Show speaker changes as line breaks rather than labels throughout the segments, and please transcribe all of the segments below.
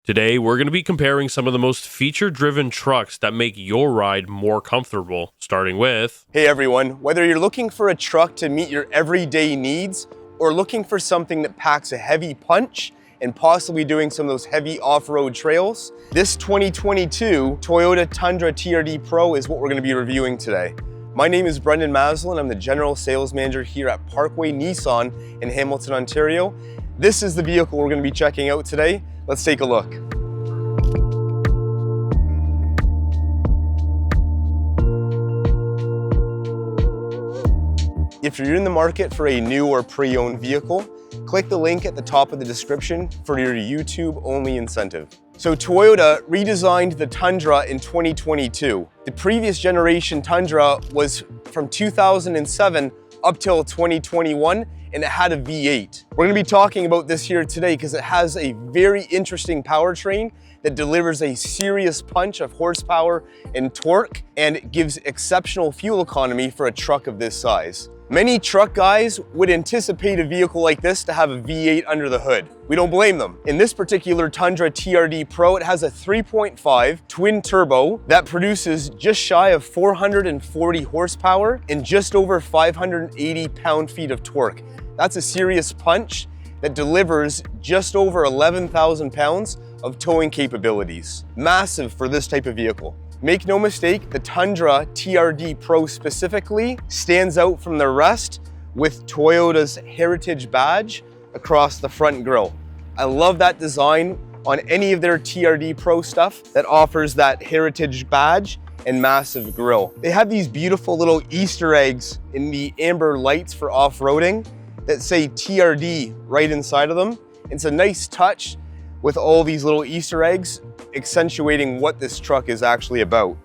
Today, we're going to be comparing some of the most feature-driven trucks that make your ride more comfortable, starting with...
Hey everyone, whether you're looking for a truck to meet your everyday needs or looking for something that packs a heavy punch and possibly doing some of those heavy off-road trails, this 2022 Toyota Tundra TRD Pro is what we're going to be reviewing today. My name is Brendan Maslin. I'm the General Sales Manager here at Pkwy Nissan in Hamilton, Ontario. This is the vehicle we're going to be checking out today. Let's take a look. If you're in the market for a new or pre-owned vehicle, click the link at the top of the description for your YouTube-only incentive. So Toyota redesigned the Tundra in 2022. The previous generation Tundra was from 2007 up till 2021, and it had a V8. We're gonna be talking about this here today because it has a very interesting powertrain that delivers a serious punch of horsepower and torque, and it gives exceptional fuel economy for a truck of this size. Many truck guys would anticipate a vehicle like this to have a V8 under the hood. We don't blame them. In this particular Tundra TRD Pro, it has a 3.5 twin turbo that produces just shy of 440 horsepower and just over 580 pound-feet of torque. That's a serious punch that delivers just over 11,000 pounds of towing capabilities. Massive for this type of vehicle. Make no mistake, the Tundra TRD Pro specifically stands out from the rest with Toyota's heritage badge across the front grille. I love that design on any of their TRD Pro stuff that offers that heritage badge and massive grille. They have these beautiful little Easter eggs in the amber lights for off-roading that say TRD right inside of them. It's a nice touch with all these little Easter eggs accentuating what this truck is actually about.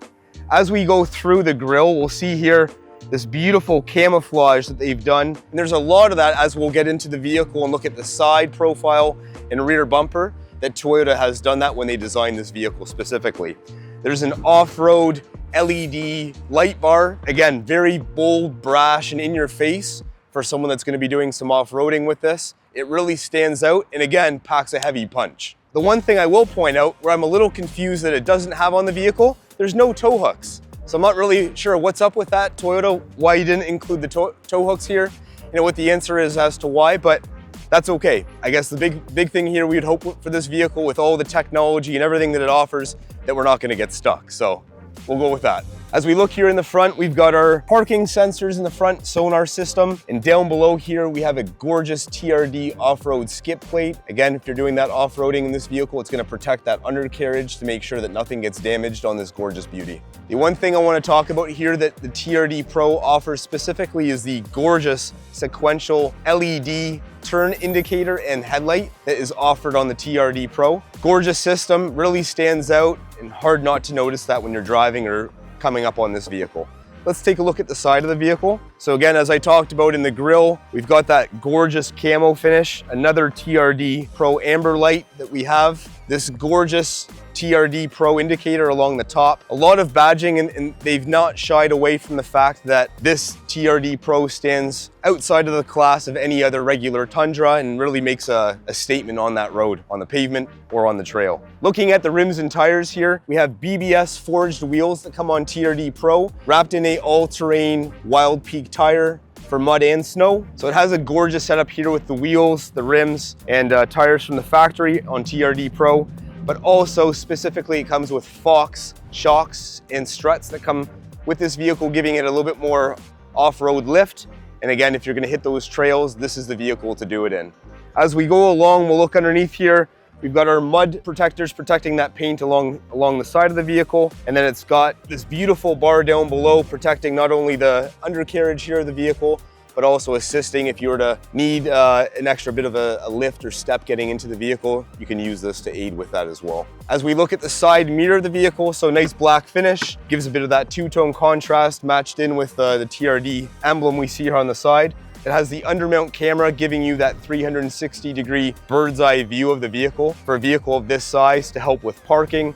As we go through the grille, we'll see here this beautiful camouflage that they've done. And there's a lot of that as we'll get into the vehicle and look at the side profile and rear bumper that Toyota has done that when they designed this vehicle specifically. There's an off-road LED light bar. Again, very bold, brash, and in your face for someone that's going to be doing some off-roading with this. It really stands out and again, packs a heavy punch. The one thing I will point out where I'm a little confused that it doesn't have on the vehicle, there's no tow hooks. So I'm not really sure what's up with that, Toyota, why you didn't include the tow hooks here. You know what the answer is as to why, but that's okay. I guess the big thing here, we would hope for this vehicle with all the technology and everything that it offers that we're not gonna get stuck. So we'll go with that. As we look here in the front, we've got our parking sensors in the front, sonar system, and down below here, we have a gorgeous TRD off-road skip plate. Again, if you're doing that off-roading in this vehicle, it's gonna protect that undercarriage to make sure that nothing gets damaged on this gorgeous beauty. The one thing I wanna talk about here that the TRD Pro offers specifically is the gorgeous sequential LED turn indicator and headlight that is offered on the TRD Pro. Gorgeous system, really stands out and hard not to notice that when you're driving or coming up on this vehicle. Let's take a look at the side of the vehicle. So again, as I talked about in the grille, we've got that gorgeous camo finish, another TRD Pro amber light that we have, this gorgeous TRD Pro indicator along the top. A lot of badging and they've not shied away from the fact that this TRD Pro stands outside of the class of any other regular Tundra and really makes a statement on that road, on the pavement or on the trail. Looking at the rims and tires here, we have BBS forged wheels that come on TRD Pro, wrapped in a all-terrain Wild Peak tire for mud and snow. So it has a gorgeous setup here with the wheels, the rims, and tires from the factory on TRD Pro. But also specifically it comes with Fox shocks and struts that come with this vehicle, giving it a little bit more off-road lift. And again, if you're gonna hit those trails, this is the vehicle to do it in. As we go along, we'll look underneath here. We've got our mud protectors protecting that paint along the side of the vehicle. And then it's got this beautiful bar down below protecting not only the undercarriage here of the vehicle, but also assisting if you were to need an extra bit of a lift or step getting into the vehicle, you can use this to aid with that as well. As we look at the side mirror of the vehicle, so nice black finish, gives a bit of that two-tone contrast matched in with the TRD emblem we see here on the side. It has the undermount camera giving you that 360-degree bird's eye view of the vehicle for a vehicle of this size to help with parking,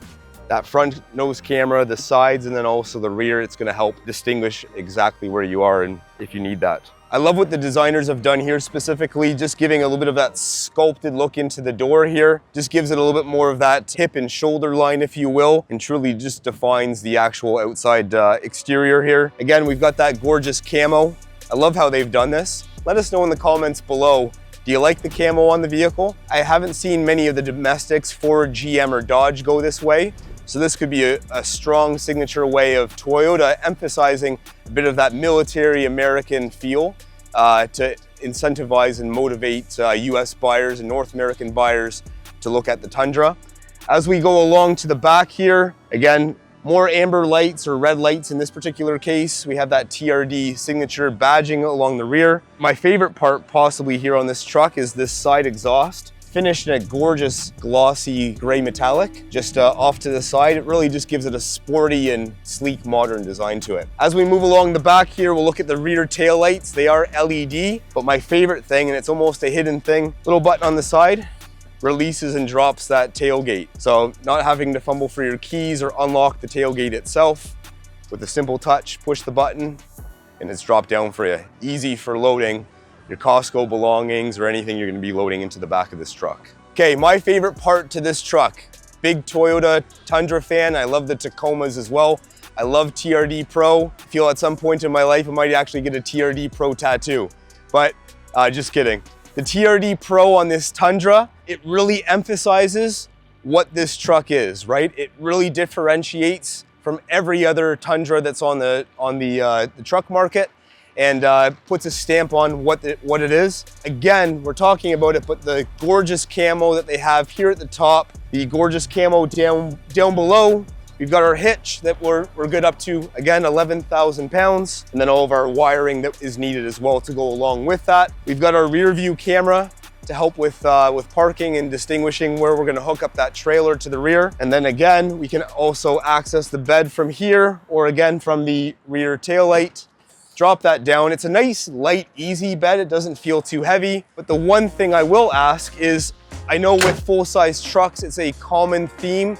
that front nose camera, the sides, and then also the rear. It's gonna help distinguish exactly where you are and if you need that. I love what the designers have done here, specifically just giving a little bit of that sculpted look into the door here. Just gives it a little bit more of that hip and shoulder line, if you will, and truly just defines the actual outside exterior here. Again, we've got that gorgeous camo. I love how they've done this. Let us know in the comments below, do you like the camo on the vehicle? I haven't seen many of the domestics, Ford, GM, or Dodge go this way. So this could be a strong signature way of Toyota emphasizing a bit of that military American feel to incentivize and motivate US buyers and North American buyers to look at the Tundra. As we go along to the back here, again, more amber lights or red lights in this particular case. We have that TRD signature badging along the rear. My favorite part possibly here on this truck is this side exhaust. Finished in a gorgeous glossy gray metallic just off to the side. It really just gives it a sporty and sleek modern design to it. As we move along the back here, we'll look at the rear tail lights. They are LED, but my favorite thing, and it's almost a hidden thing, little button on the side, releases and drops that tailgate. So not having to fumble for your keys or unlock the tailgate itself. With a simple touch, push the button and it's dropped down for you. Easy for loading your Costco belongings or anything you're gonna be loading into the back of this truck. Okay, my favorite part to this truck. Big Toyota Tundra fan. I love the Tacomas as well. I love TRD Pro. I feel at some point in my life I might actually get a TRD Pro tattoo, but just kidding. The TRD Pro on this Tundra, it really emphasizes what this truck is, right? It really differentiates from every other Tundra that's on the truck market, and puts a stamp on what it is. Again, we're talking about it, but the gorgeous camo that they have here at the top, the gorgeous camo down below. We've got our hitch that we're good up to, again, 11,000 pounds, and then all of our wiring that is needed as well to go along with that. We've got our rear view camera to help with parking and distinguishing where we're gonna hook up that trailer to the rear. And then again, we can also access the bed from here, or again, from the rear tail light. Drop that down. It's a nice, light, easy bed. It doesn't feel too heavy. But the one thing I will ask is, I know with full-size trucks, it's a common theme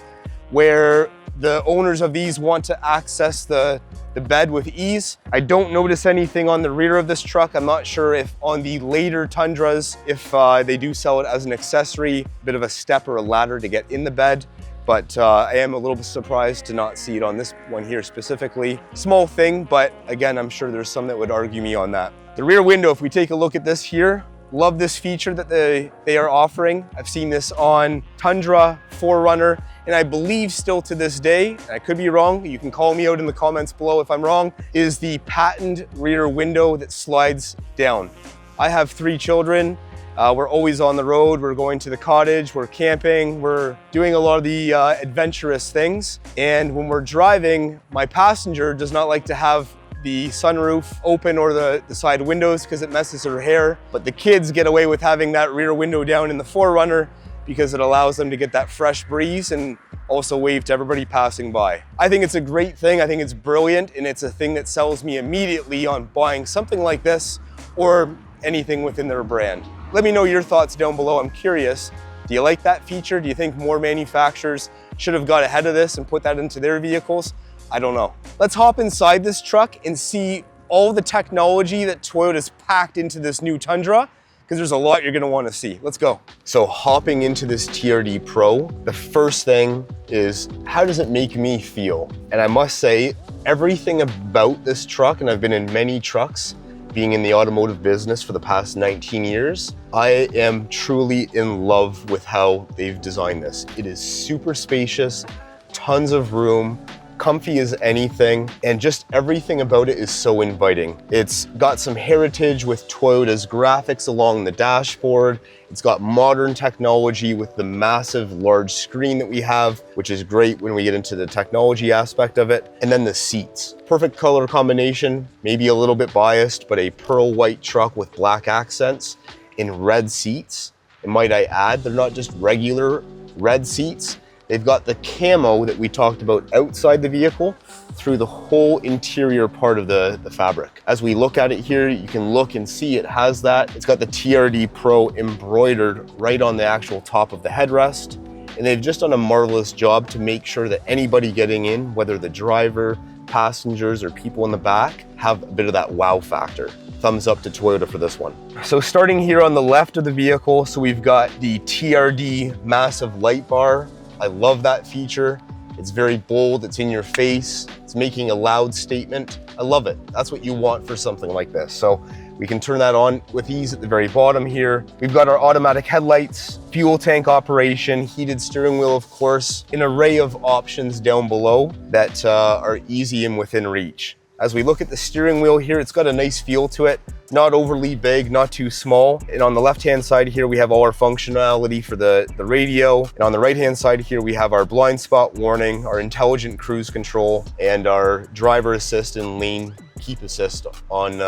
where the owners of these want to access the bed with ease. I don't notice anything on the rear of this truck. I'm not sure if on the later Tundras, if they do sell it as an accessory, a bit of a step or a ladder to get in the bed. But I am a little bit surprised to not see it on this one here specifically. Small thing, but again, I'm sure there's some that would argue me on that. The rear window, if we take a look at this here, love this feature that they are offering. I've seen this on Tundra, 4Runner, and I believe still to this day, and I could be wrong, you can call me out in the comments below if I'm wrong, is the patented rear window that slides down. I have 3 children. We're always on the road. We're going to the cottage, we're camping, we're doing a lot of the adventurous things. And when we're driving, my passenger does not like to have the sunroof open or the side windows because it messes her hair. But the kids get away with having that rear window down in the 4Runner because it allows them to get that fresh breeze and also wave to everybody passing by. I think it's a great thing. I think it's brilliant, and it's a thing that sells me immediately on buying something like this or anything within their brand. Let me know your thoughts down below. I'm curious. Do you like that feature? Do you think more manufacturers should have got ahead of this and put that into their vehicles? I don't know. Let's hop inside this truck and see all the technology that Toyota's packed into this new Tundra, because there's a lot you're gonna wanna see. Let's go. So hopping into this TRD Pro, the first thing is, how does it make me feel? And I must say, everything about this truck, and I've been in many trucks, being in the automotive business for the past 19 years, I am truly in love with how they've designed this. It is super spacious, tons of room, comfy as anything, and just everything about it is so inviting. It's got some heritage with Toyota's graphics along the dashboard. It's got modern technology with the massive large screen that we have, which is great when we get into the technology aspect of it. And then the seats. Perfect color combination, maybe a little bit biased, but a pearl white truck with black accents in red seats. And might I add, they're not just regular red seats. They've got the camo that we talked about outside the vehicle through the whole interior part of the fabric. As we look at it here, you can look and see it has that. It's got the TRD Pro embroidered right on the actual top of the headrest. and they've just done a marvelous job to make sure that anybody getting in, whether the driver, passengers, or people in the back, have a bit of that wow factor. Thumbs up to Toyota for this one. So starting here on the left of the vehicle, so we've got the TRD massive light bar. I love that feature. It's very bold, it's in your face, it's making a loud statement. I love it. That's what you want for something like this. So we can turn that on with ease at the very bottom here. We've got our automatic headlights, fuel tank operation, heated steering wheel, of course, an array of options down below that are easy and within reach. As we look at the steering wheel here, it's got a nice feel to it. Not overly big, not too small. And on the left-hand side here, we have all our functionality for the radio. And on the right-hand side here, we have our blind spot warning, our intelligent cruise control, and our driver assist and lane keep assist on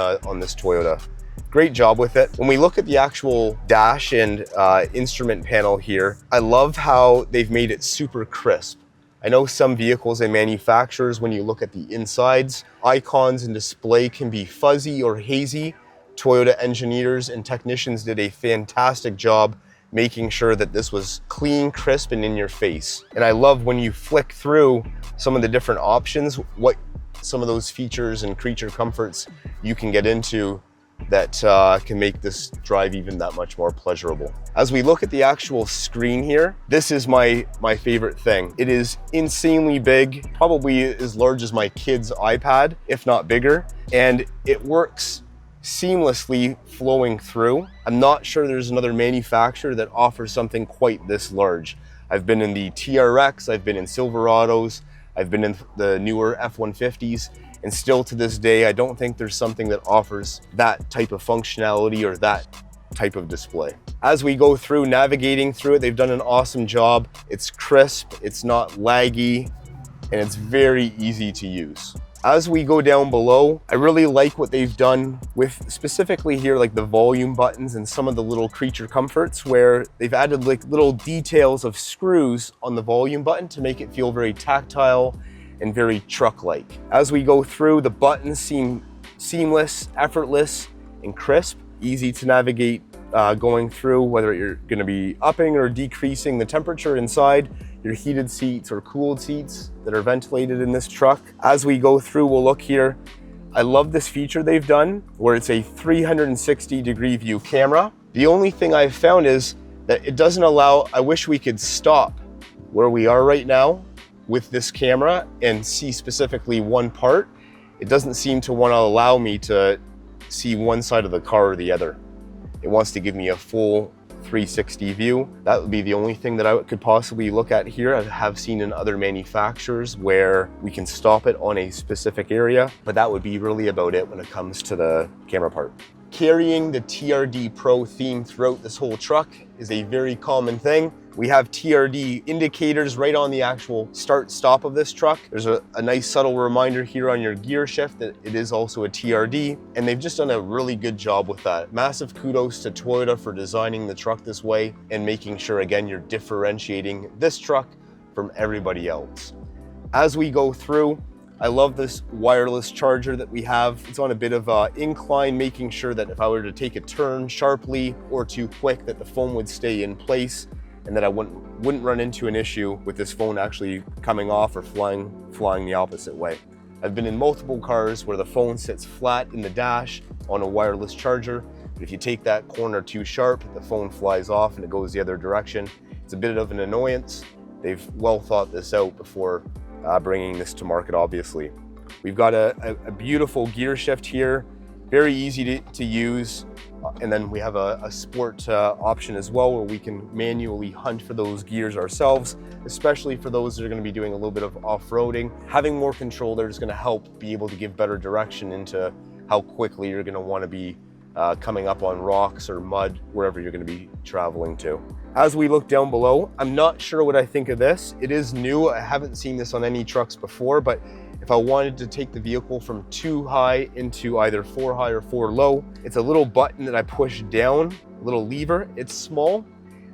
this Toyota. Great job with it. When we look at the actual dash and instrument panel here, I love how they've made it super crisp. I know some vehicles and manufacturers, when you look at the insides, icons and display can be fuzzy or hazy. Toyota engineers and technicians did a fantastic job making sure that this was clean, crisp, and in your face. And I love when you flick through some of the different options, what some of those features and creature comforts you can get into that can make this drive even that much more pleasurable. As we look at the actual screen here, this is my favorite thing. It is insanely big, probably as large as my kid's iPad, if not bigger, and it works seamlessly flowing through. I'm not sure there's another manufacturer that offers something quite this large. I've been in the TRX, I've been in Silverados, I've been in the newer F-150s, and still to this day, I don't think there's something that offers that type of functionality or that type of display. As we go through navigating through it, they've done an awesome job. It's crisp, it's not laggy, and it's very easy to use. As we go down below, I really like what they've done with specifically here, like the volume buttons and some of the little creature comforts where they've added like little details of screws on the volume button to make it feel very tactile and very truck-like. As we go through, the buttons seem seamless, effortless, and crisp, easy to navigate going through, whether you're gonna be upping or decreasing the temperature inside, your heated seats or cooled seats that are ventilated in this truck. As we go through, we'll look here. I love this feature they've done where it's a 360-degree view camera. The only thing I've found is that it doesn't allow, I wish we could stop where we are right now with this camera and see specifically one part. It doesn't seem to want to allow me to see one side of the car or the other. It wants to give me a full 360 view. That would be the only thing that I could possibly look at here. I have seen in other manufacturers where we can stop it on a specific area, but that would be really about it when it comes to the camera part. Carrying the TRD Pro theme throughout this whole truck is a very common thing. We have TRD indicators right on the actual start-stop of this truck. There's a nice subtle reminder here on your gear shift that it is also a TRD, and they've just done a really good job with that. Massive kudos to Toyota for designing the truck this way and making sure, again, you're differentiating this truck from everybody else. As we go through, I love this wireless charger that we have. It's on a bit of an incline, making sure that if I were to take a turn sharply or too quick, that the phone would stay in place and that I wouldn't run into an issue with this phone actually coming off or flying the opposite way. I've been in multiple cars where the phone sits flat in the dash on a wireless charger, but if you take that corner too sharp, the phone flies off and it goes the other direction. It's a bit of an annoyance. They've well thought this out before bringing this to market, obviously. We've got a beautiful gear shift here, very easy to use. And then we have a sport option as well, where we can manually hunt for those gears ourselves, especially for those that are going to be doing a little bit of off-roading. Having more control there is going to help be able to give better direction into how quickly you're going to want to be coming up on rocks or mud, wherever you're going to be traveling to. As we look down below, I'm not sure what I think of this. It is new. I haven't seen this on any trucks before, but if I wanted to take the vehicle from 2 high into either 4 high or 4 low, it's a little button that I push down, a little lever. It's small,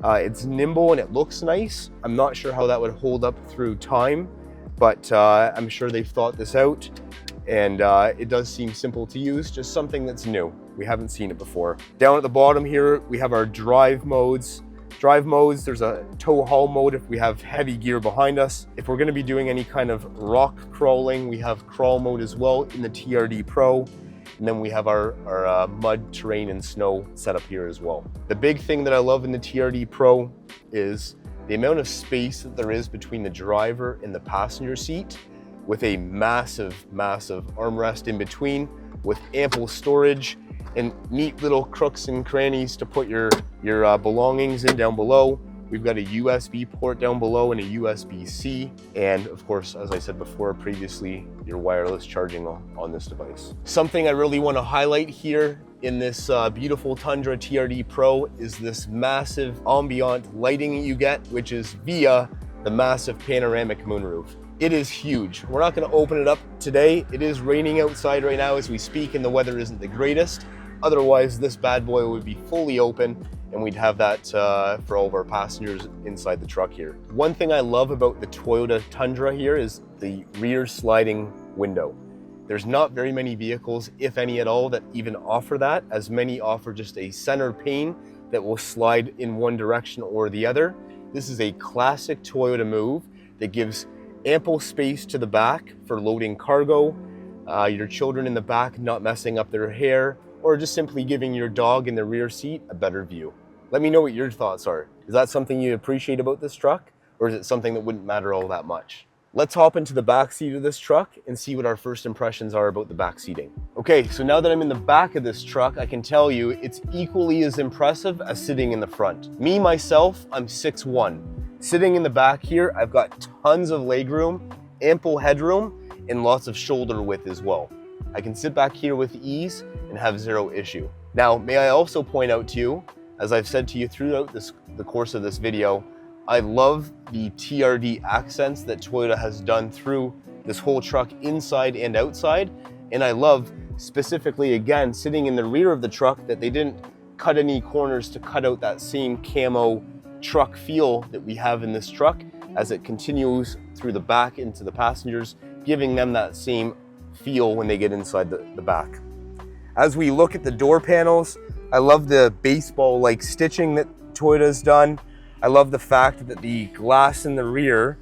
it's nimble, and it looks nice. I'm not sure how that would hold up through time, but I'm sure they've thought this out, and it does seem simple to use, just something that's new. We haven't seen it before. Down at the bottom here, we have our drive modes. drive modes. There's a tow haul mode if we have heavy gear behind us. If we're going to be doing any kind of rock crawling, we have crawl mode as well in the TRD Pro. And then we have our mud, terrain, and snow setup here as well. The big thing that I love in the TRD Pro is the amount of space that there is between the driver and the passenger seat, with a massive armrest in between, with ample storage and neat little crooks and crannies to put your belongings in down below. We've got a USB port down below and a USB-C. And of course, as I said before previously, your wireless charging on this device. Something I really want to highlight here in this beautiful Tundra TRD Pro is this massive ambient lighting that you get, which is via the massive panoramic moonroof. It is huge. We're not going to open it up today. It is raining outside right now as we speak and the weather isn't the greatest. Otherwise, this bad boy would be fully open and we'd have that for all of our passengers inside the truck here. One thing I love about the Toyota Tundra here is the rear sliding window. There's not very many vehicles, if any at all, that even offer that, as many offer just a center pane that will slide in one direction or the other. This is a classic Toyota move that gives ample space to the back for loading cargo, your children in the back not messing up their hair, or just simply giving your dog in the rear seat a better view. Let me know what your thoughts are. Is that something you appreciate about this truck, or is it something that wouldn't matter all that much? Let's hop into the back seat of this truck and see what our first impressions are about the back seating. Okay, so now that I'm in the back of this truck, I can tell you it's equally as impressive as sitting in the front. Me, myself, I'm 6'1". Sitting in the back here, I've got tons of legroom, ample headroom, and lots of shoulder width as well. I can sit back here with ease and have zero issue. Now, may I also point out to you, as I've said to you throughout the course of this video, I love the TRD accents that Toyota has done through this whole truck inside and outside. And I love specifically, again, sitting in the rear of the truck, that they didn't cut any corners to cut out that same camo truck feel that we have in this truck as it continues through the back into the passengers, giving them that same feel when they get inside the back. As we look at the door panels, I love the baseball-like stitching that Toyota's done. I love the fact that the glass in the rear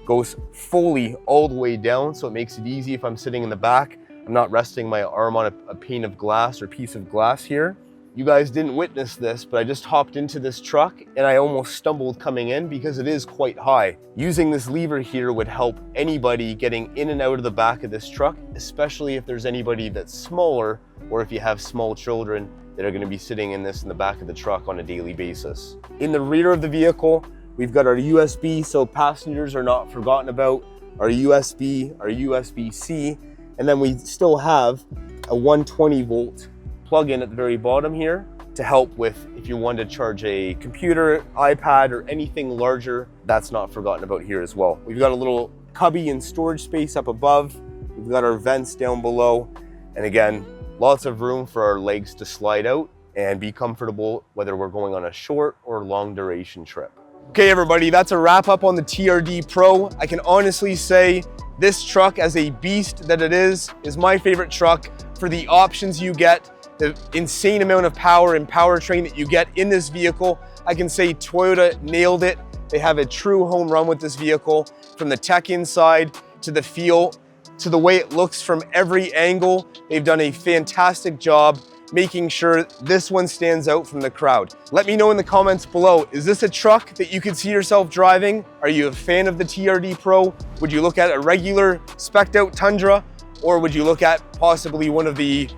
goes fully all the way down, so it makes it easy if I'm sitting in the back. I'm not resting my arm on a pane of glass or piece of glass here. You guys didn't witness this, but I just hopped into this truck and I almost stumbled coming in because it is quite high. Using this lever here would help anybody getting in and out of the back of this truck, especially if there's anybody that's smaller or if you have small children that are going to be sitting in the back of the truck on a daily basis. In the rear of the vehicle, we've got our USB, so passengers are not forgotten about, our USB, our USB-C, and then we still have a 120 volt plug-in at the very bottom here to help with if you want to charge a computer, iPad, or anything larger. That's not forgotten about here as well. We've got a little cubby and storage space up above. We've got our vents down below, and again, lots of room for our legs to slide out and be comfortable whether we're going on a short or long duration trip. Okay everybody, that's a wrap up on the TRD Pro. I can honestly say this truck, as a beast that it is my favorite truck for the options you get, the insane amount of power and powertrain that you get in this vehicle. I can say Toyota nailed it. They have a true home run with this vehicle, from the tech inside to the feel to the way it looks from every angle. They've done a fantastic job making sure this one stands out from the crowd. Let me know in the comments below, is this a truck that you could see yourself driving? Are you a fan of the TRD Pro? Would you look at a regular spec'd out Tundra, or would you look at possibly one of the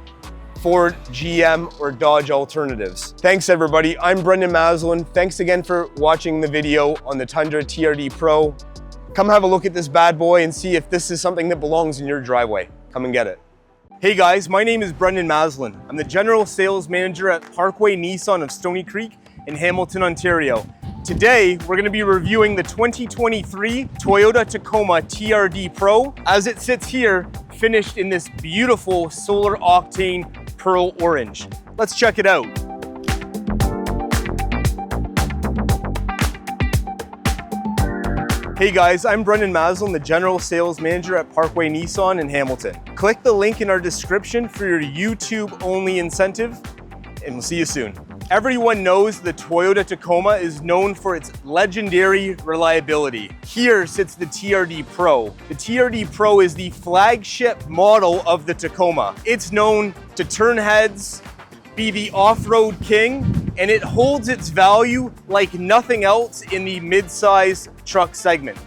Ford, GM, or Dodge alternatives? Thanks everybody, I'm Brendan Maslin. Thanks again for watching the video on the Tundra TRD Pro. Come have a look at this bad boy and see if this is something that belongs in your driveway. Come and get it. Hey guys, my name is Brendan Maslin. I'm the General Sales Manager at Pkwy Nissan of Stony Creek in Hamilton, Ontario. Today, we're gonna be reviewing the 2023 Toyota Tacoma TRD Pro as it sits here, finished in this beautiful solar octane pearl orange. Let's check it out. Hey guys, I'm Brendan Maslin, the General Sales Manager at Pkwy Nissan in Hamilton. Click the link in our description for your YouTube-only incentive, and we'll see you soon. Everyone knows the Toyota Tacoma is known for its legendary reliability. Here sits the TRD Pro. The TRD Pro is the flagship model of the Tacoma. It's known to turn heads, be the off-road king, and it holds its value like nothing else in the mid-size truck segment.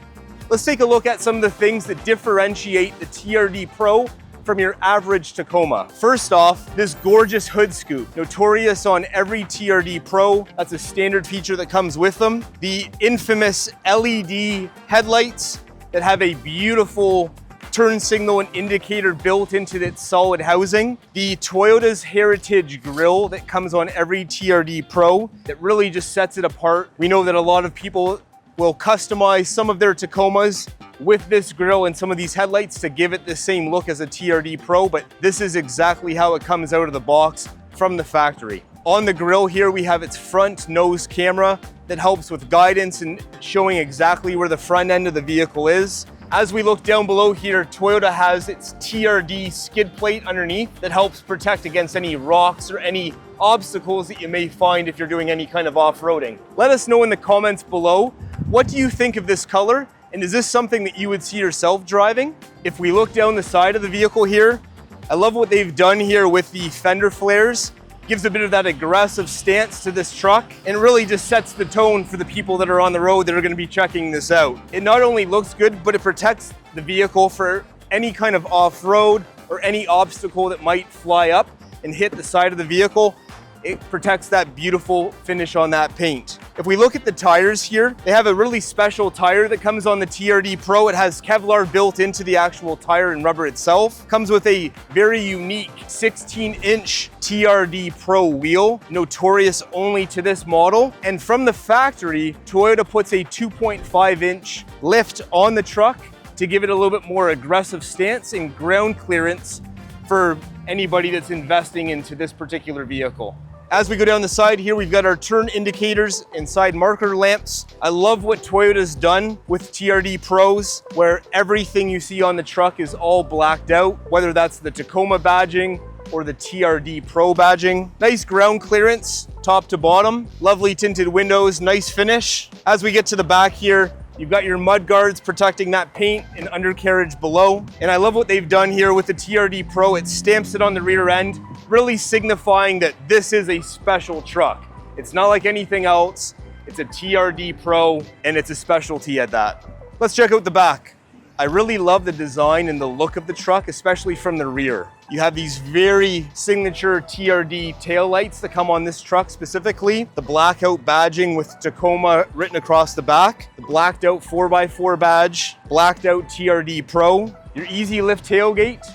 Let's take a look at some of the things that differentiate the TRD Pro from your average Tacoma. First off, this gorgeous hood scoop, notorious on every TRD Pro. That's a standard feature that comes with them. The infamous LED headlights that have a beautiful turn signal and indicator built into its solid housing. The Toyota's Heritage grille that comes on every TRD Pro that really just sets it apart. We know that a lot of people will customize some of their Tacomas with this grille and some of these headlights to give it the same look as a TRD Pro, but this is exactly how it comes out of the box from the factory. On the grille here, we have its front nose camera that helps with guidance and showing exactly where the front end of the vehicle is. As we look down below here, Toyota has its TRD skid plate underneath that helps protect against any rocks or any obstacles that you may find if you're doing any kind of off-roading. Let us know in the comments below, what do you think of this color? And is this something that you would see yourself driving? If we look down the side of the vehicle here, I love what they've done here with the fender flares. Gives a bit of that aggressive stance to this truck and really just sets the tone for the people that are on the road that are going to be checking this out. It not only looks good, but it protects the vehicle for any kind of off-road or any obstacle that might fly up and hit the side of the vehicle. It protects that beautiful finish on that paint. If we look at the tires here, they have a really special tire that comes on the TRD Pro. It has Kevlar built into the actual tire and rubber itself. Comes with a very unique 16-inch TRD Pro wheel, notorious only to this model. And from the factory, Toyota puts a 2.5-inch lift on the truck to give it a little bit more aggressive stance and ground clearance for anybody that's investing into this particular vehicle. As we go down the side here, we've got our turn indicators and side marker lamps. I love what Toyota's done with TRD Pros, where everything you see on the truck is all blacked out, whether that's the Tacoma badging or the TRD Pro badging. Nice ground clearance, top to bottom. Lovely tinted windows, nice finish. As we get to the back here, you've got your mud guards protecting that paint and undercarriage below. And I love what they've done here with the TRD Pro. It stamps it on the rear end, really signifying that this is a special truck. It's not like anything else. It's a TRD Pro and it's a specialty at that. Let's check out the back. I really love the design and the look of the truck, especially from the rear. You have these very signature TRD taillights that come on this truck specifically. The blackout badging with Tacoma written across the back. The blacked out 4x4 badge. Blacked out TRD Pro. Your easy lift tailgate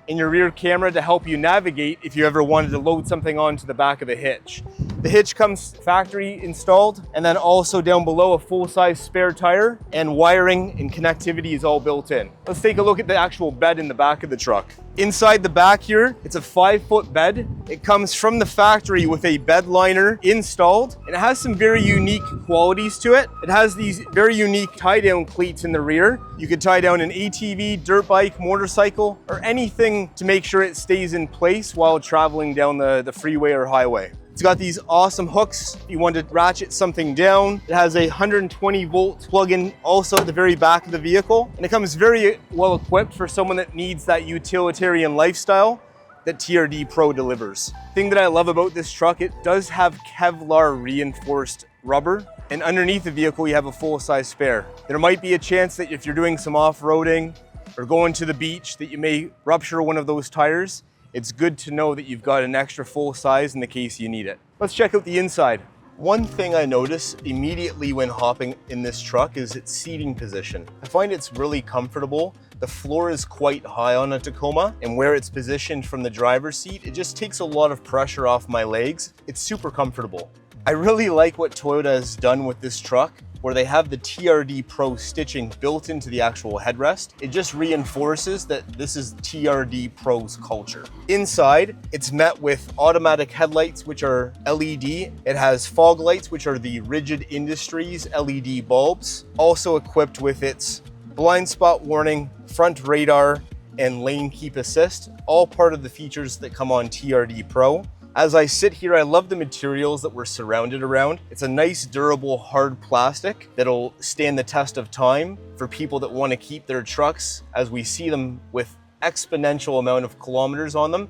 and your rear camera to help you navigate if you ever wanted to load something onto the back of a hitch. The hitch comes factory installed, and then also down below a full-size spare tire, and wiring and connectivity is all built in. Let's take a look at the actual bed in the back of the truck. Inside the back here, it's a 5-foot bed. It comes from the factory with a bed liner installed, and it has some very unique qualities to it. It has these very unique tie-down cleats in the rear. You could tie down an ATV, dirt bike, motorcycle, or anything to make sure it stays in place while traveling down the freeway or highway. It's got these awesome hooks if you want to ratchet something down. It has a 120 volt plug-in also at the very back of the vehicle. And it comes very well equipped for someone that needs that utilitarian lifestyle that TRD Pro delivers. The thing that I love about this truck, it does have Kevlar reinforced rubber. And underneath the vehicle, you have a full-size spare. There might be a chance that if you're doing some off-roading or going to the beach that you may rupture one of those tires. It's good to know that you've got an extra full size in the case you need it. Let's check out the inside. One thing I notice immediately when hopping in this truck is its seating position. I find it's really comfortable. The floor is quite high on a Tacoma, and where it's positioned from the driver's seat, it just takes a lot of pressure off my legs. It's super comfortable. I really like what Toyota has done with this truck, where they have the TRD Pro stitching built into the actual headrest. It just reinforces that this is TRD Pro's culture. Inside, it's met with automatic headlights, which are LED. It has fog lights, which are the Rigid Industries LED bulbs. Also equipped with its blind spot warning, front radar, and lane keep assist, all part of the features that come on TRD Pro. As I sit here, I love the materials that we're surrounded around. It's a nice, durable, hard plastic that'll stand the test of time for people that want to keep their trucks as we see them with exponential amount of kilometers on them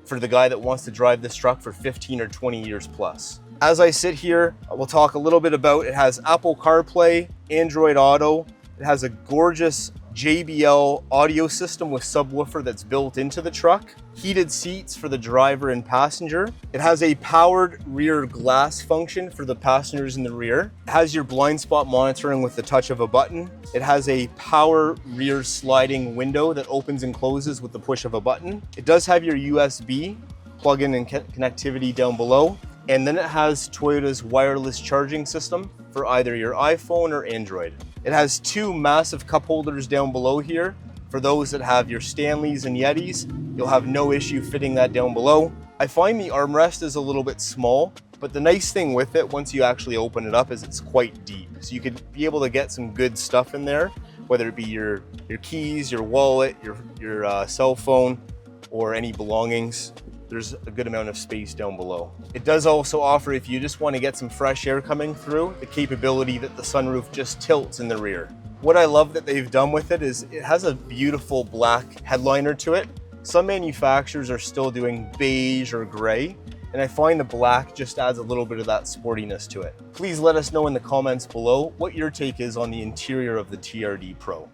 for the guy that wants to drive this truck for 15 or 20 years plus. As I sit here, we'll talk a little bit about, it has Apple CarPlay, Android Auto. It has a gorgeous JBL audio system with subwoofer that's built into the truck. Heated seats for the driver and passenger. It has a powered rear glass function for the passengers in the rear. It has your blind spot monitoring with the touch of a button. It has a power rear sliding window that opens and closes with the push of a button. It does have your USB plug-in and connectivity down below. And then it has Toyota's wireless charging system for either your iPhone or Android. It has two massive cup holders down below here. For those that have your Stanleys and Yetis, you'll have no issue fitting that down below. I find the armrest is a little bit small, but the nice thing with it, once you actually open it up, is it's quite deep. So you could be able to get some good stuff in there, whether it be your keys, your wallet, your cell phone, or any belongings. There's a good amount of space down below. It does also offer, if you just want to get some fresh air coming through, the capability that the sunroof just tilts in the rear. What I love that they've done with it is it has a beautiful black headliner to it. Some manufacturers are still doing beige or gray, and I find the black just adds a little bit of that sportiness to it. Please let us know in the comments below what your take is on the interior of the TRD Pro.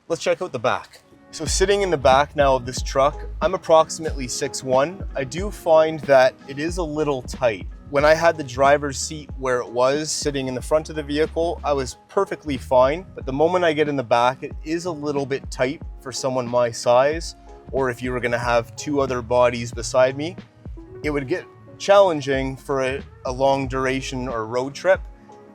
Let's check out the back. So sitting in the back now of this truck, I'm approximately 6'1". I do find that it is a little tight. When I had the driver's seat where it was sitting in the front of the vehicle, I was perfectly fine. But the moment I get in the back, it is a little bit tight for someone my size, or if you were gonna have two other bodies beside me, it would get challenging for a long duration or road trip.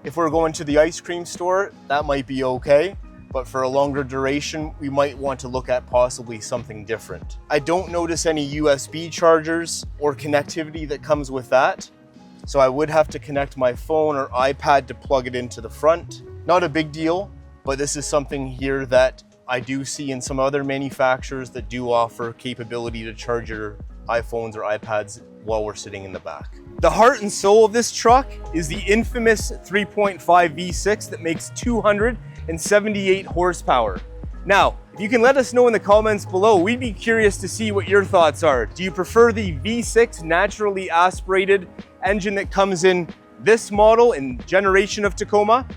If we're going to the ice cream store, that might be okay. But for a longer duration, we might want to look at possibly something different. I don't notice any USB chargers or connectivity that comes with that. So I would have to connect my phone or iPad to plug it into the front. Not a big deal, but this is something here that I do see in some other manufacturers that do offer capability to charge your iPhones or iPads while we're sitting in the back. The heart and soul of this truck is the infamous 3.5 V6 that makes 278 horsepower. Now, if you can let us know in the comments below, we'd be curious to see what your thoughts are. Do you prefer the V6 naturally aspirated engine that comes in this model and generation of Tacoma?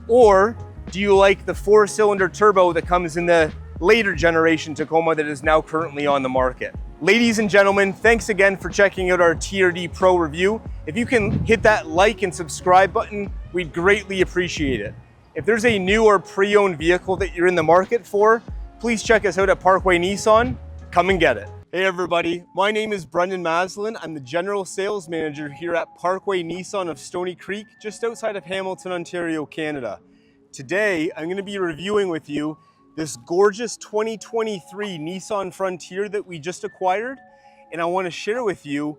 Or do you like the 4-cylinder turbo that comes in the later generation Tacoma that is now currently on the market? Ladies and gentlemen, thanks again for checking out our TRD Pro review. If you can hit that like and subscribe button, we'd greatly appreciate it. If there's a new or pre-owned vehicle that you're in the market for, please check us out at Pkwy Nissan. Come and get it. Hey everybody, my name is Brendan Maslin. I'm the General Sales Manager here at Pkwy Nissan of Stoney Creek, just outside of Hamilton, Ontario, Canada. Today, I'm going to be reviewing with you this gorgeous 2023 Nissan Frontier that we just acquired, and I want to share with you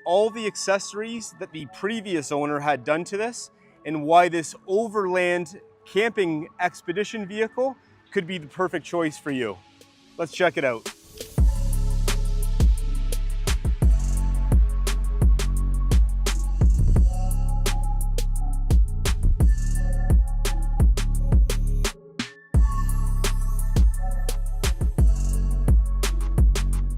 all the accessories that the previous owner had done to this and why this overland camping expedition vehicle could be the perfect choice for you. Let's check it out.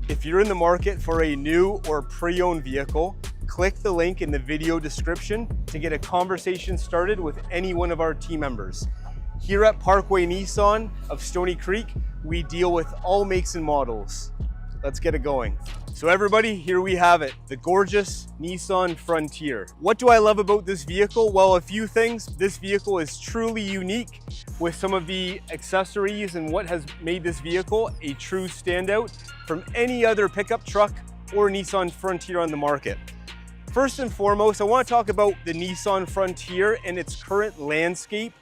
If you're in the market for a new or pre-owned vehicle, click the link in the video description to get a conversation started with any one of our team members. Here at Pkwy Nissan of Stoney Creek, we deal with all makes and models. Let's get it going. So everybody, here we have it, the gorgeous Nissan Frontier. What do I love about this vehicle? Well, a few things. This vehicle is truly unique with some of the accessories and what has made this vehicle a true standout from any other pickup truck or Nissan Frontier on the market. First and foremost, I want to talk about the Nissan Frontier and its current landscape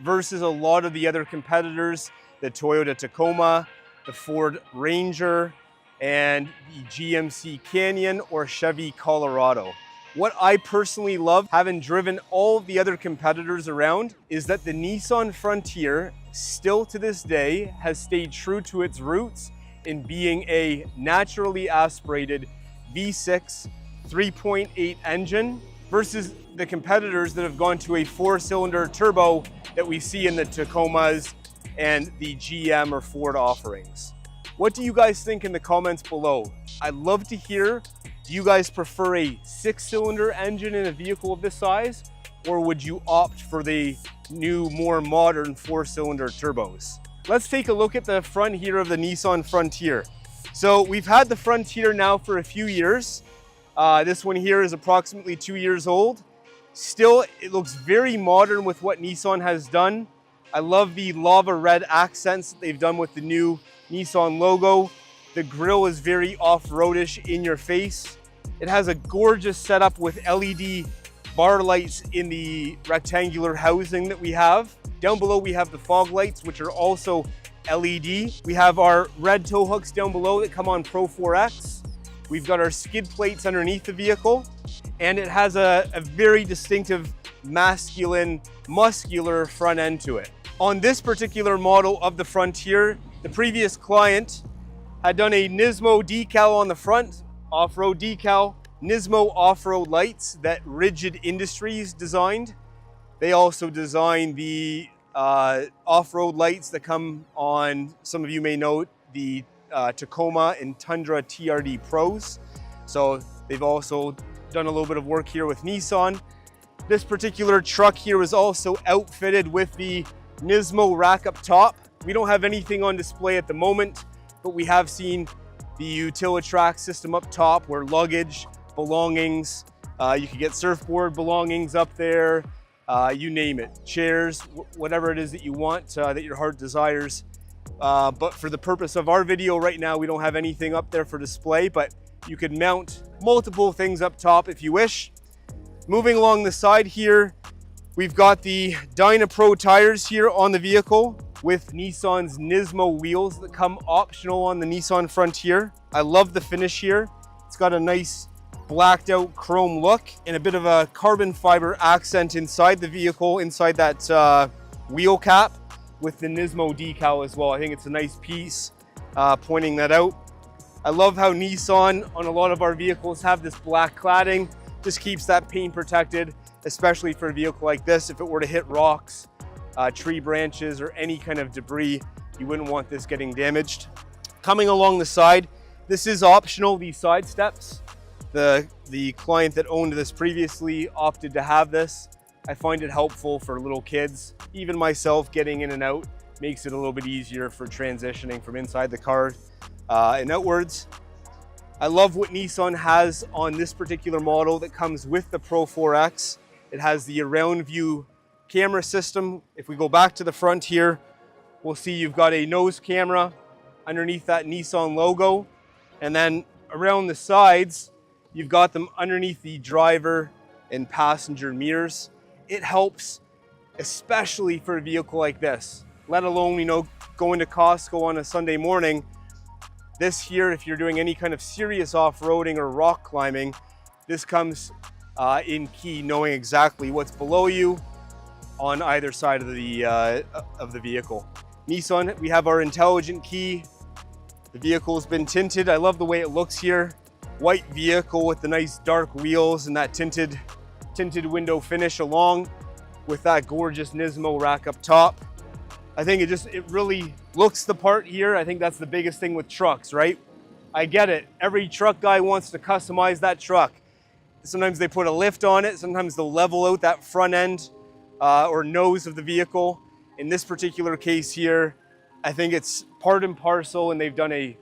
versus a lot of the other competitors, the Toyota Tacoma, the Ford Ranger, and the GMC Canyon or Chevy Colorado. What I personally love, having driven all of the other competitors around, is that the Nissan Frontier still to this day has stayed true to its roots in being a naturally aspirated V6 3.8 engine versus the competitors that have gone to a 4-cylinder turbo that we see in the Tacomas and the GM or Ford offerings. What do you guys think in the comments below? I'd love to hear, do you guys prefer a 6-cylinder engine in a vehicle of this size, or would you opt for the new, more modern 4-cylinder turbos? Let's take a look at the front here of the Nissan Frontier. So we've had the Frontier now for a few years. This one here is approximately 2 years old. Still, it looks very modern with what Nissan has done. I love the lava red accents that they've done with the new Nissan logo. The grille is very off-roadish, in your face. It has a gorgeous setup with LED bar lights in the rectangular housing that we have. Down below we have the fog lights, which are also LED. We have our red tow hooks down below that come on Pro 4X. We've got our skid plates underneath the vehicle, and it has a very distinctive masculine, muscular front end to it. On this particular model of the Frontier, the previous client had done a Nismo decal on the front, off-road decal, Nismo off-road lights that Rigid Industries designed. They also designed the off-road lights that come on, some of you may know, the Tacoma and Tundra TRD Pros. So they've also done a little bit of work here with Nissan. This particular truck here is also outfitted with the Nismo rack up top. We don't have anything on display at the moment, but we have seen the Utilitrack system up top where luggage, belongings, you could get surfboard belongings up there, you name it, chairs, whatever it is that you want, that your heart desires. But for the purpose of our video right now, we don't have anything up there for display, but you could mount multiple things up top if you wish. Moving along the side here, we've got the DynaPro tires here on the vehicle with Nissan's Nismo wheels that come optional on the Nissan Frontier. I love the finish here. It's got a nice blacked out chrome look and a bit of a carbon fiber accent inside the vehicle, inside that wheel cap with the Nismo decal as well. I think it's a nice piece, pointing that out. I love how Nissan on a lot of our vehicles have this black cladding. Just keeps that paint protected, especially for a vehicle like this. If it were to hit rocks, tree branches, or any kind of debris, you wouldn't want this getting damaged. Coming along the side, this is optional, these side steps. The client that owned this previously opted to have this. I find it helpful for little kids. Even myself, getting in and out makes it a little bit easier for transitioning from inside the car and outwards. I love what Nissan has on this particular model that comes with the Pro 4X. It has the around view camera system. If we go back to the front here, we'll see you've got a nose camera underneath that Nissan logo. And then around the sides, you've got them underneath the driver and passenger mirrors. It helps, especially for a vehicle like this, let alone, you know, going to Costco on a Sunday morning. This here, if you're doing any kind of serious off-roading or rock climbing, this comes in key, knowing exactly what's below you on either side of the vehicle. Nissan, we have our intelligent key. The vehicle's been tinted. I love the way it looks here. White vehicle with the nice dark wheels and that tinted window finish along with that gorgeous Nismo rack up top. I think it really looks the part here. I think that's the biggest thing with trucks, right? I get it. Every truck guy wants to customize that truck. Sometimes they put a lift on it. Sometimes they'll level out that front end or nose of the vehicle. In this particular case here, I think it's part and parcel, and they've done a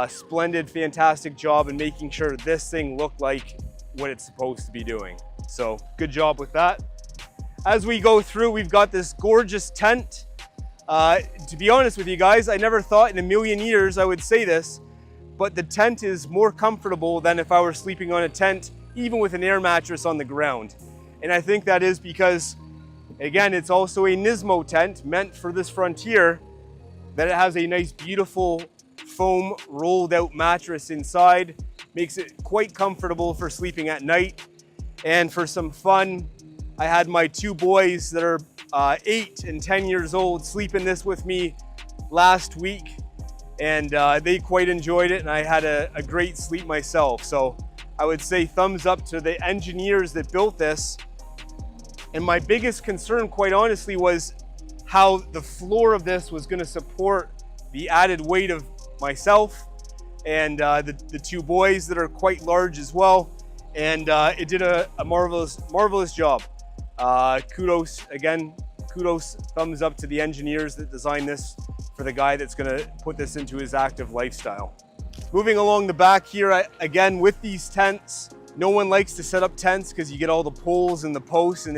splendid, fantastic job in making sure this thing looked like what it's supposed to be doing. So good job with that. As we go through, we've got this gorgeous tent. To be honest with you guys, I never thought in a million years I would say this, but the tent is more comfortable than if I were sleeping on a tent, even with an air mattress on the ground. And I think that is because, again, it's also a Nismo tent meant for this Frontier, that it has a nice, beautiful foam rolled out mattress inside. Makes it quite comfortable for sleeping at night. And for some fun, I had my two boys that are 8 and 10 years old sleep in this with me last week, and they quite enjoyed it, and I had a great sleep myself. So I would say thumbs up to the engineers that built this. And my biggest concern, quite honestly, was how the floor of this was going to support the added weight of myself and the two boys that are quite large as well. And it did a marvelous job. Kudos, thumbs up to the engineers that designed this for the guy that's going to put this into his active lifestyle. Moving along the back here, again, with these tents, no one likes to set up tents because you get all the poles and the posts, and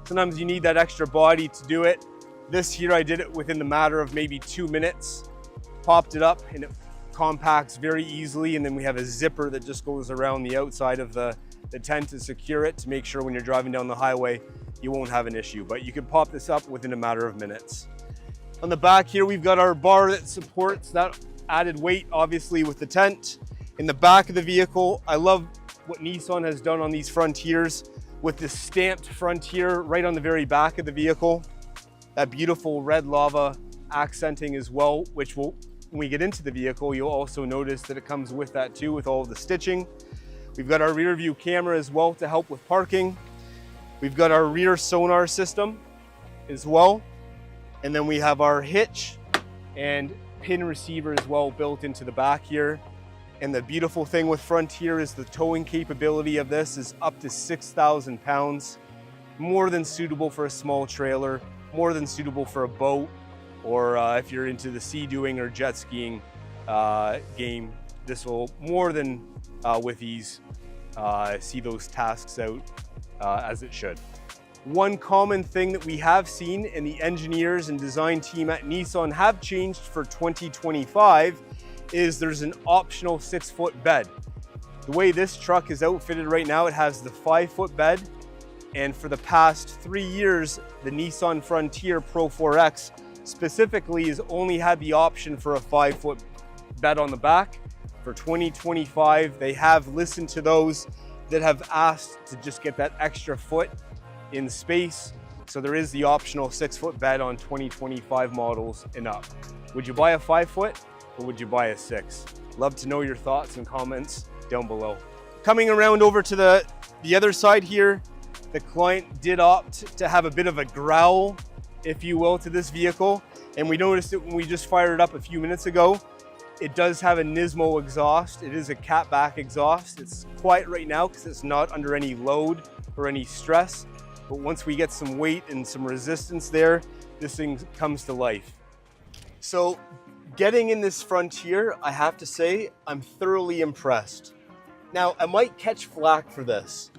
sometimes you need that extra body to do it. This here, I did it within the matter of maybe 2 minutes. Popped it up and it compacts very easily, and then we have a zipper that just goes around the outside of the tent to secure it, to make sure when you're driving down the highway, you won't have an issue. But you can pop this up within a matter of minutes. On the back here, we've got our bar that supports that added weight, obviously, with the tent. In the back of the vehicle, I love what Nissan has done on these Frontiers with this stamped Frontier right on the very back of the vehicle. That beautiful red lava accenting as well, which will, when we get into the vehicle, you'll also notice that it comes with that too, with all of the stitching. We've got our rear view camera as well to help with parking. We've got our rear sonar system as well. And then we have our hitch and pin receiver as well built into the back here. And the beautiful thing with Frontier is the towing capability of this is up to 6,000 pounds. More than suitable for a small trailer, more than suitable for a boat, or if you're into the sea doing or jet skiing game. This will more than with ease see those tasks out as it should. One common thing that we have seen, and the engineers and design team at Nissan have changed for 2025, is there's an optional 6-foot bed. The way this truck is outfitted right now, it has the 5-foot bed, and for the past 3 years, the Nissan Frontier Pro 4X specifically has only had the option for a 5-foot bed on the back. For 2025, they have listened to those that have asked to just get that extra foot in space. So there is the optional 6-foot bed on 2025 models and up. Would you buy a 5-foot or would you buy a 6? Love to know your thoughts and comments down below. Coming around over to the other side here, the client did opt to have a bit of a growl, if you will, to this vehicle. And we noticed it when we just fired it up a few minutes ago. It does have a Nismo exhaust. It is a catback exhaust. It's quiet right now because it's not under any load or any stress. But once we get some weight and some resistance there, this thing comes to life. So getting in this Frontier, I have to say, I'm thoroughly impressed. Now, I might catch flack for this.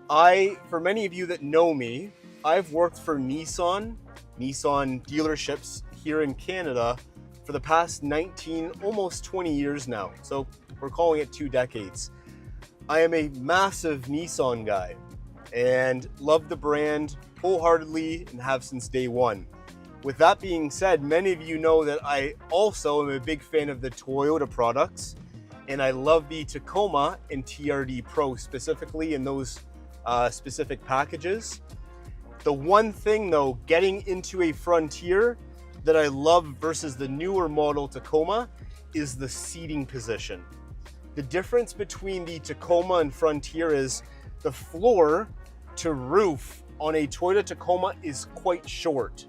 For many of you that know me, I've worked for Nissan dealerships here in Canada for the past 19, almost 20 years now. So we're calling it 2 decades. I am a massive Nissan guy and love the brand wholeheartedly and have since day one. With that being said, many of you know that I also am a big fan of the Toyota products, and I love the Tacoma and TRD Pro specifically in those specific packages. The one thing though, getting into a Frontier that I love versus the newer model Tacoma is the seating position. The difference between the Tacoma and Frontier is the floor to roof on a Toyota Tacoma is quite short.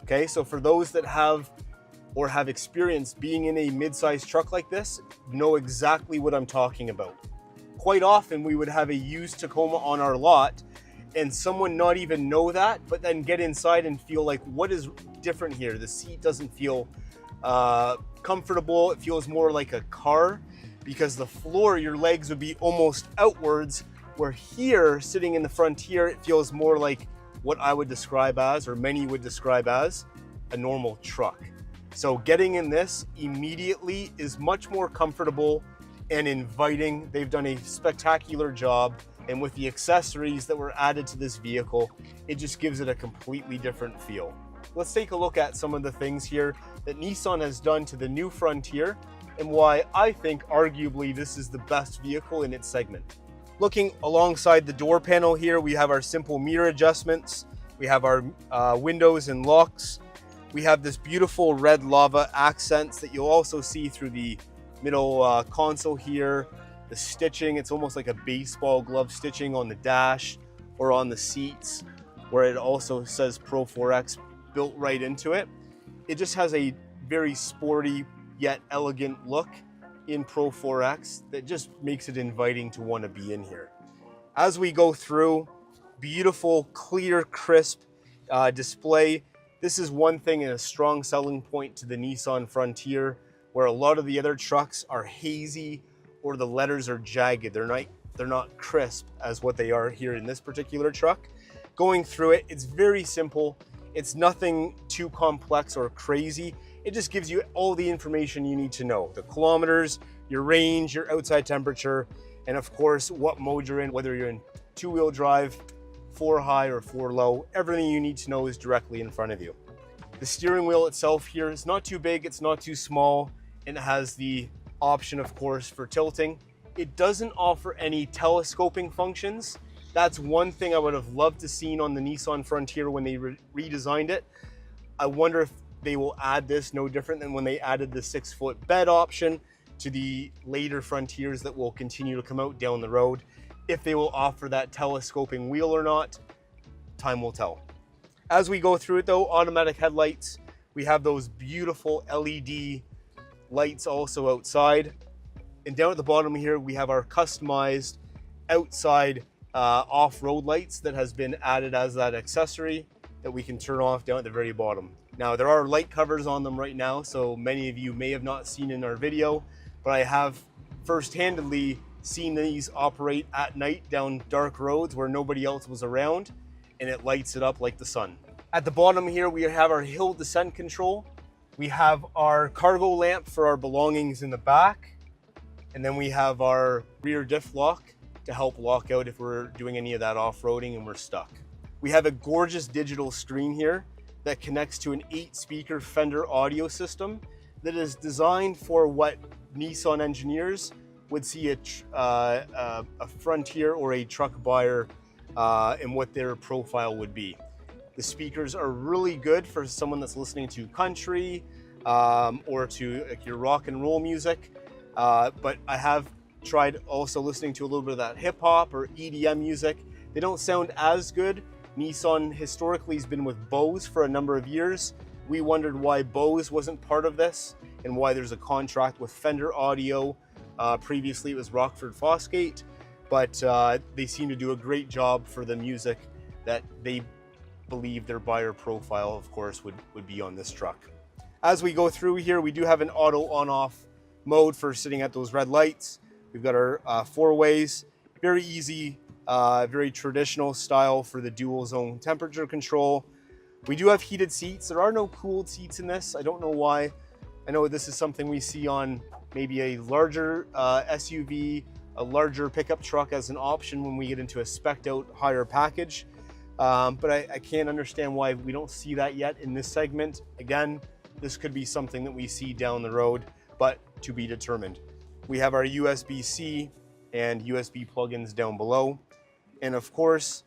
Okay, so for those that have experience being in a mid-sized truck like this, know exactly what I'm talking about. Quite often we would have a used Tacoma on our lot and someone not even know that, but then get inside and feel like, what is different here? The seat doesn't feel comfortable. It feels more like a car because the floor, your legs would be almost outwards, where here, sitting in the Frontier, it feels more like what I would describe as, or many would describe as, a normal truck. So getting in this immediately is much more comfortable and inviting. They've done a spectacular job. And with the accessories that were added to this vehicle, it just gives it a completely different feel. Let's take a look at some of the things here that Nissan has done to the new Frontier and why I think arguably this is the best vehicle in its segment. Looking alongside the door panel here, we have our simple mirror adjustments. We have our windows and locks. We have this beautiful red lava accents that you'll also see through the middle console here. The stitching, it's almost like a baseball glove stitching on the dash or on the seats, where it also says Pro 4X built right into it. It just has a very sporty yet elegant look in Pro 4X that just makes it inviting to want to be in here. As we go through, beautiful, clear, crisp display. This is one thing and a strong selling point to the Nissan Frontier, where a lot of the other trucks are hazy or the letters are jagged. They're not crisp as what they are here in this particular truck. Going through it, it's very simple. It's nothing too complex or crazy. It just gives you all the information you need to know. The kilometers, your range, your outside temperature, and of course, what mode you're in, whether you're in two-wheel drive, 4 high or 4 low. Everything you need to know is directly in front of you. The steering wheel itself here is not too big, it's not too small, and it has the option, of course, for tilting. It doesn't offer any telescoping functions. That's one thing I would have loved to seen on the Nissan Frontier when they redesigned it. I wonder if they will add this, no different than when they added the 6-foot bed option to the later Frontiers that will continue to come out down the road. If they will offer that telescoping wheel or not, time will tell. As we go through it though, automatic headlights, we have those beautiful LED lights also outside. And down at the bottom here, we have our customized outside off-road lights that has been added as that accessory that we can turn off down at the very bottom. Now, there are light covers on them right now, so many of you may have not seen in our video, but I have first-handedly seen these operate at night down dark roads where nobody else was around, and it lights it up like the sun. At the bottom here, we have our hill descent control. We have our cargo lamp for our belongings in the back. And then we have our rear diff lock to help lock out if we're doing any of that off-roading and we're stuck. We have a gorgeous digital screen here that connects to an 8-speaker Fender audio system that is designed for what Nissan engineers would see a Frontier or a truck buyer and what their profile would be. The speakers are really good for someone that's listening to country or to like your rock and roll music. But I have tried also listening to a little bit of that hip hop or EDM music. They don't sound as good. Nissan historically has been with Bose for a number of years. We wondered why Bose wasn't part of this and why there's a contract with Fender Audio. Previously it was Rockford Fosgate, but they seem to do a great job for the music that they believe their buyer profile, of course, would be on this truck. As we go through here, we do have an auto on-off mode for sitting at those red lights. We've got our 4-ways, very easy, very traditional style for the dual zone temperature control. We do have heated seats. There are no cooled seats in this. I don't know why. I know this is something we see on maybe a larger SUV, a larger pickup truck as an option when we get into a spec'd out higher package. But I can't understand why we don't see that yet in this segment. Again, this could be something that we see down the road, but to be determined. We have our USB-C and USB plugins down below. And of course,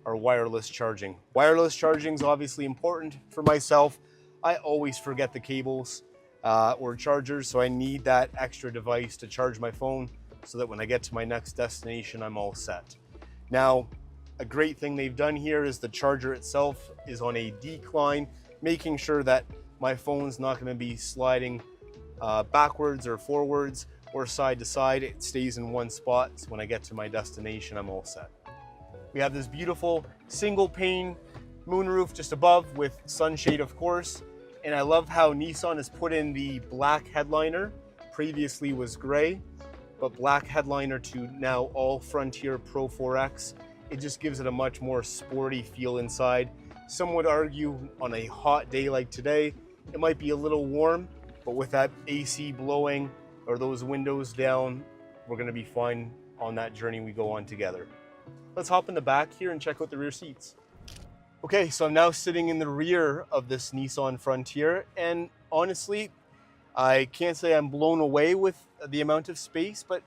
our wireless charging. Wireless charging is obviously important for myself. I always forget the cables or chargers, so I need that extra device to charge my phone so that when I get to my next destination, I'm all set. Now, a great thing they've done here is the charger itself is on a decline, making sure that my phone's not going to be sliding backwards or forwards or side to side. It stays in one spot, so when I get to my destination, I'm all set. We have this beautiful single pane moonroof just above with sunshade, of course. And I love how Nissan has put in the black headliner. Previously was gray, but black headliner to now all Frontier Pro 4X. It just gives it a much more sporty feel inside. Some would argue on a hot day like today, it might be a little warm, but with that AC blowing or those windows down, we're gonna be fine on that journey we go on together. Let's hop in the back here and check out the rear seats. Okay, so I'm now sitting in the rear of this Nissan Frontier, and honestly, I can't say I'm blown away with the amount of space, but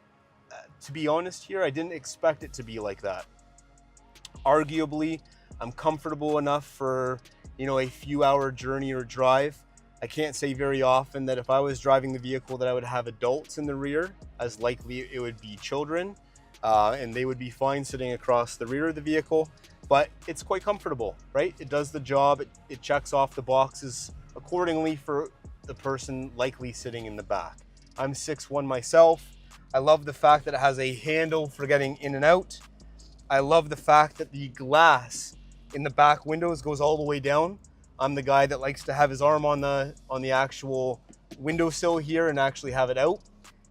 to be honest here, I didn't expect it to be like that. Arguably, I'm comfortable enough for, a few hour journey or drive, I can't say very often that if I was driving the vehicle that I would have adults in the rear, as likely it would be children, and they would be fine sitting across the rear of the vehicle, but it's quite comfortable, right? It does the job, it checks off the boxes accordingly for the person likely sitting in the back. I'm 6'1" myself. I love the fact that it has a handle for getting in and out. I love the fact that the glass in the back windows goes all the way down. I'm the guy that likes to have his arm on the actual windowsill here and actually have it out,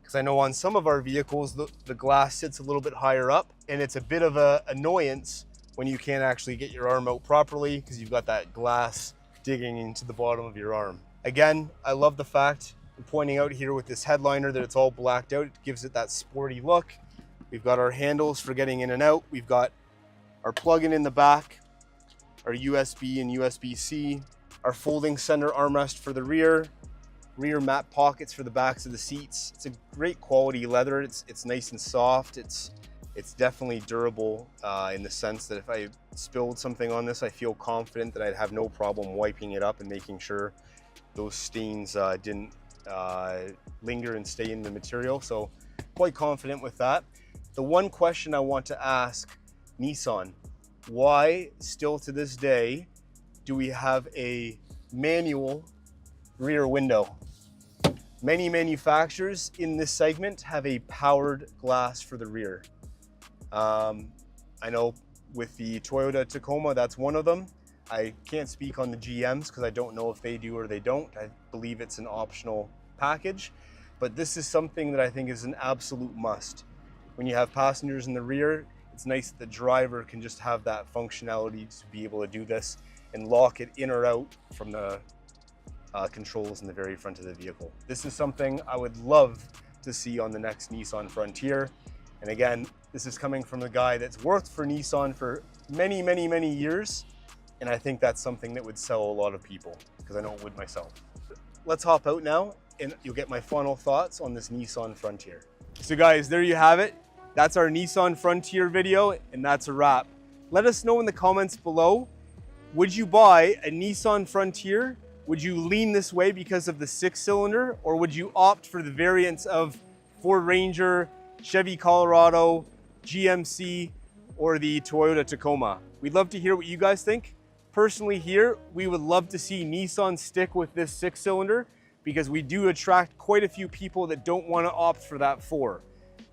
because I know on some of our vehicles the glass sits a little bit higher up, and it's a bit of an annoyance when you can't actually get your arm out properly because you've got that glass digging into the bottom of your arm. Again, I love the fact I'm pointing out here with this headliner that it's all blacked out. It gives it that sporty look. We've got our handles for getting in and out. We've got our plug-in in the back, our USB and USB-C, our folding center armrest for the rear mat pockets for the backs of the seats. It's a great quality leather. It's nice and soft. It's definitely durable in the sense that if I spilled something on this, I feel confident that I'd have no problem wiping it up and making sure those stains didn't linger and stay in the material. So quite confident with that. The one question I want to ask Nissan: why still to this day do we have a manual rear window? Many manufacturers in this segment have a powered glass for the rear. I know with the Toyota Tacoma, that's one of them. I can't speak on the GMs because I don't know if they do or they don't. I believe it's an optional package, but this is something that I think is an absolute must. When you have passengers in the rear, it's nice that the driver can just have that functionality to be able to do this and lock it in or out from the controls in the very front of the vehicle. This is something I would love to see on the next Nissan Frontier. And again, this is coming from a guy that's worked for Nissan for many, many, many years. And I think that's something that would sell a lot of people, because I know it would myself. Let's hop out now and you'll get my final thoughts on this Nissan Frontier. So guys, there you have it. That's our Nissan Frontier video, and that's a wrap. Let us know in the comments below, would you buy a Nissan Frontier? Would you lean this way because of the 6-cylinder, or would you opt for the variants of Ford Ranger, Chevy Colorado, GMC, or the Toyota Tacoma? We'd love to hear what you guys think. Personally here, we would love to see Nissan stick with this 6-cylinder because we do attract quite a few people that don't want to opt for that 4.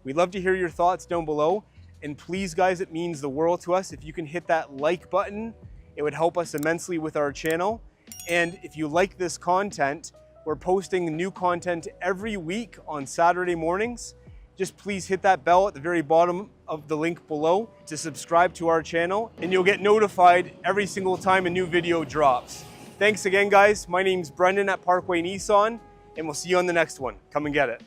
We'd love to hear your thoughts down below. And please guys, it means the world to us if you can hit that like button. It would help us immensely with our channel. And if you like this content, we're posting new content every week on Saturday mornings. Just please hit that bell at the very bottom of the link below to subscribe to our channel, and you'll get notified every single time a new video drops. Thanks again guys. My name's Brendan at Pkwy Nissan, and we'll see you on the next one. Come and get it.